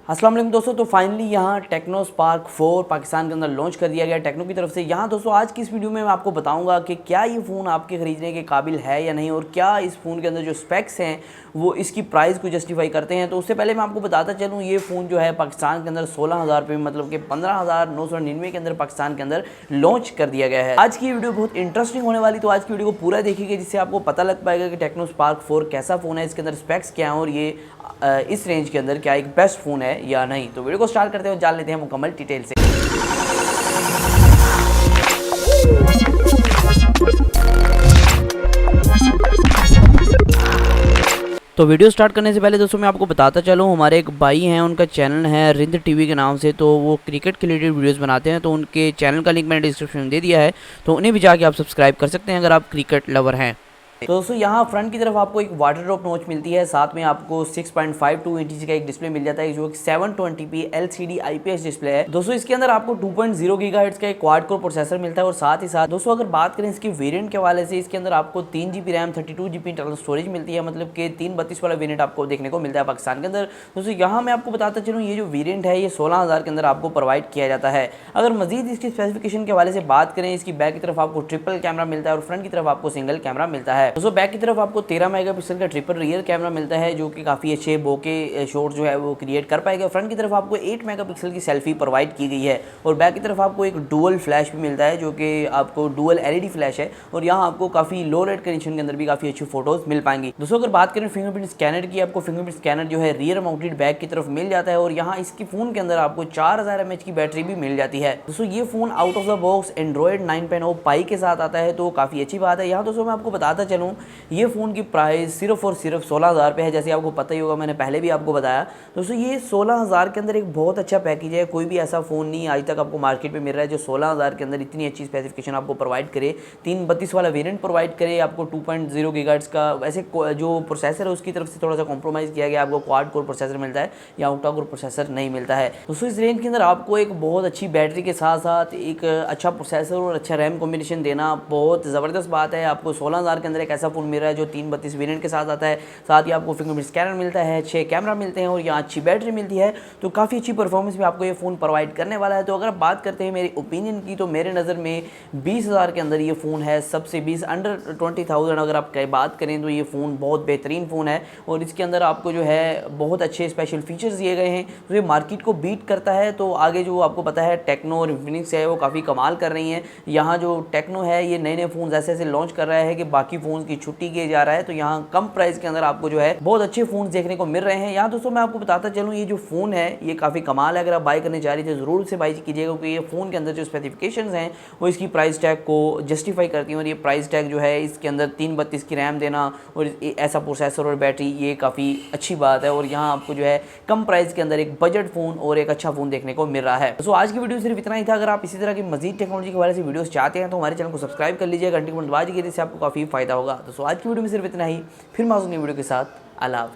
अस्सलाम वालेकुम दोस्तों। तो फाइनली यहाँ टेक्नो स्पार्क 4 पाकिस्तान के अंदर लॉन्च कर दिया गया टेक्नो की तरफ से। यहाँ दोस्तों आज की इस वीडियो में मैं आपको बताऊंगा कि क्या ये फ़ोन आपके ख़रीदने के काबिल है या नहीं, और क्या इस फ़ोन के अंदर जो स्पेक्स हैं वो इसकी प्राइस को जस्टिफाई करते हैं। तो उससे पहले मैं आपको बताता चलूँ, ये फ़ोन जो है पाकिस्तान के अंदर 16,000 रुपये मतलब कि 15,999 के अंदर पाकिस्तान के अंदर लॉन्च कर दिया गया है। आज की वीडियो बहुत इंटरेस्टिंग होने वाली, तो आज की वीडियो को पूरा देखिएगा जिससे आपको पता लग पाएगा कि टेक्नो स्पार्क 4 कैसा फ़ोन है, इसके अंदर स्पेक्स क्या हैं और ये इस रेंज के अंदर क्या एक बेस्ट फ़ोन है या नहीं। तो वीडियो को स्टार्ट करते हैं, जान लेते हैं मुकम्मल डिटेल से। तो वीडियो स्टार्ट करने से पहले दोस्तों मैं आपको बताता चलूँ, हमारे एक भाई हैं, उनका चैनल है रिंद टीवी के नाम से। तो वो क्रिकेट के रिलेटेड वीडियोस बनाते हैं, तो उनके चैनल का लिंक मैंने डिस्क्रिप्शन में दे दिया है, तो उन्हें भी जाके आप सब्सक्राइब कर सकते हैं अगर आप क्रिकेट लवर हैं। तो दोस्तों यहाँ फ्रंट की तरफ आपको एक वाटर ड्रॉप नॉच मिलती है, साथ में आपको 6.52 इंच का एक डिस्प्ले मिल जाता है जो कि 720p LCD IPS डिस्प्ले है। दोस्तों इसके अंदर आपको 2.0 गीगाहर्ट्ज का एक क्वाड कोर प्रोसेसर मिलता है, और साथ ही साथ दोस्तों अगर बात करें इसके वेरिएंट के हवाले से, इसके अंदर आपको 3GB RAM 32GB internal storage मिलती है, मतलब कि 332 वाला वेरियंट आपको देखने को मिलता है पाकिस्तान के अंदर। दोस्तों यहाँ मैं आपको बताता चलूँ, ये जो वेरियंट है ये 16,000 के अंदर आपको प्रोवाइड किया जाता है। अगर मजीद इसकी स्पेसिफिकेशन के हवाले से बात करें, इसकी बैक की तरफ आपको ट्रिपल कैमरा मिलता है और फ्रंट की तरफ आपको सिंगल कैमरा मिलता है। दोस्तों बैक की तरफ आपको 13 मेगापिक्सल का ट्रिपल रियर कैमरा मिलता है जो कि काफ़ी अच्छे बोके शॉट जो है वो क्रिएट कर पाएगा। फ्रंट की तरफ आपको 8 मेगापिक्सल की सेल्फी प्रोवाइड की गई है, और बैक की तरफ आपको एक डुअल फ्लैश भी मिलता है जो कि आपको डुअल LED फ्लैश है, और यहाँ आपको काफ़ी लो लाइट कंडीशन के अंदर भी काफ़ी अच्छी फोटोज मिल पाएंगी। दोस्तों अगर बात करें फिंगरप्रिंट स्कैनर की, आपको फिंगरप्रिंट स्कैनर जो है रियर माउंटेड बैक की तरफ मिल जाता है, और यहाँ इसकी फ़ोन के अंदर आपको 4000 mAh की बैटरी भी मिल जाती है। दोस्तों ये phone out of the box Android 9.0 पाई के साथ आता है, तो काफ़ी अच्छी बात है। यहाँ दोस्तों मैं आपको बताता चलूँ, ये फ़ोन की प्राइस सिर्फ और सिर्फ 16,000 रुपये है, जैसे आपको पता ही होगा, मैंने पहले भी आपको बताया। दोस्तों ये 16,000 के अंदर एक बहुत अच्छा पैकेज है। कोई भी ऐसा फ़ोन नहीं आज तक आपको मार्केट में मिल रहा है जो 16,000 के अंदर इतनी अच्छी स्पेसिफिकेशन आपको प्रोवाइड करे, 332 वाला वेरिएंट प्रोवाइड करे, आपको 2.0 गीगाहर्ट्ज का वैसे जो प्रोसेसर है उसकी तरफ से थोड़ा सा कॉम्प्रोमाइज़ किया गया, आपको क्वाड कोर प्रोसेसर मिलता है या ऑक्टा कोर प्रोसेसर नहीं मिलता है। दोस्तों इस रेंज के अंदर आपको एक बहुत अच्छी बैटरी के साथ साथ एक अच्छा प्रोसेसर और अच्छा रैम कॉम्बिनेशन देना बहुत ज़बरदस्त बात है। आपको 16,000 के अंदर एक ऐसा फ़ोन मिल रहा है जो 332 वेरिएंट के साथ आता है, साथ ही आपको फिंगरप्रिंट स्कैनर मिलता है, 6 कैमरा मिलते हैं और यहाँ अच्छी बैटरी मिलती है, तो काफ़ी अच्छी परफॉर्मेंस भी आपको ये फ़ोन प्रोवाइड करने वाला है। तो अगर बात करते हैं मेरी ओपिनियन की, तो मेरे नज़र में 20,000 के अंदर ये फ़ोन है सबसे 20 अंडर 20,000 अगर आप बात करें तो ये फ़ोन बहुत बेहतरीन फ़ोन है, और इसके अंदर आपको जो है बहुत अच्छे स्पेशल फीचर्स दिए गए हैं, तो ये मार्केट को बीट करता है। तो आगे जो आपको पता है टेक्नो और इन्फिनिक्स है वो काफ़ी कमाल कर रही हैं। यहाँ जो टेक्नो है ये नए नए फ़ोन ऐसे ऐसे लॉन्च कर रहा है कि बाकी फ़ोन की छुट्टी किए जा रहा है, तो यहाँ कम प्राइस के अंदर आपको जो है बहुत अच्छे फ़ोन देखने को मिल रहे हैं। यहाँ दोस्तों मैं आपको बताता चलूँ, ये जो फ़ोन है ये काफ़ी कमाल है। अगर आप बाई करने जा रही थे ज़रूर से बाई कीजिएगा, क्योंकि ये फ़ोन के अंदर जो स्पेसिफिकेशंस हैं वो इसकी प्राइस टैग को जस्टिफाई करती हैं, और ये प्राइस टैग जो है इसके अंदर 332 की रैम देना और ऐसा प्रोसेसर और बैटरी, ये काफ़ी अच्छी बात है। और यहाँ आपको जो है कम प्राइस के अंदर एक बजट फ़ोन और एक अच्छा फ़ोन देखने को मिल रहा है। तो आज की वीडियो सिर्फ इतना ही था। अगर आप इसी तरह की मजीद टेक्नोलॉजी के बारे में वीडियोस चाहते हैं तो हमारे चैनल को सब्सक्राइब कर लीजिएगा, घंटी को दबा दीजिए, जिससे आपको काफ़ी फायदा होगा। तो आज की वीडियो में सिर्फ इतना ही, फिर मैं उस नई वीडियो के साथ अल्लाह हाफ़िज़।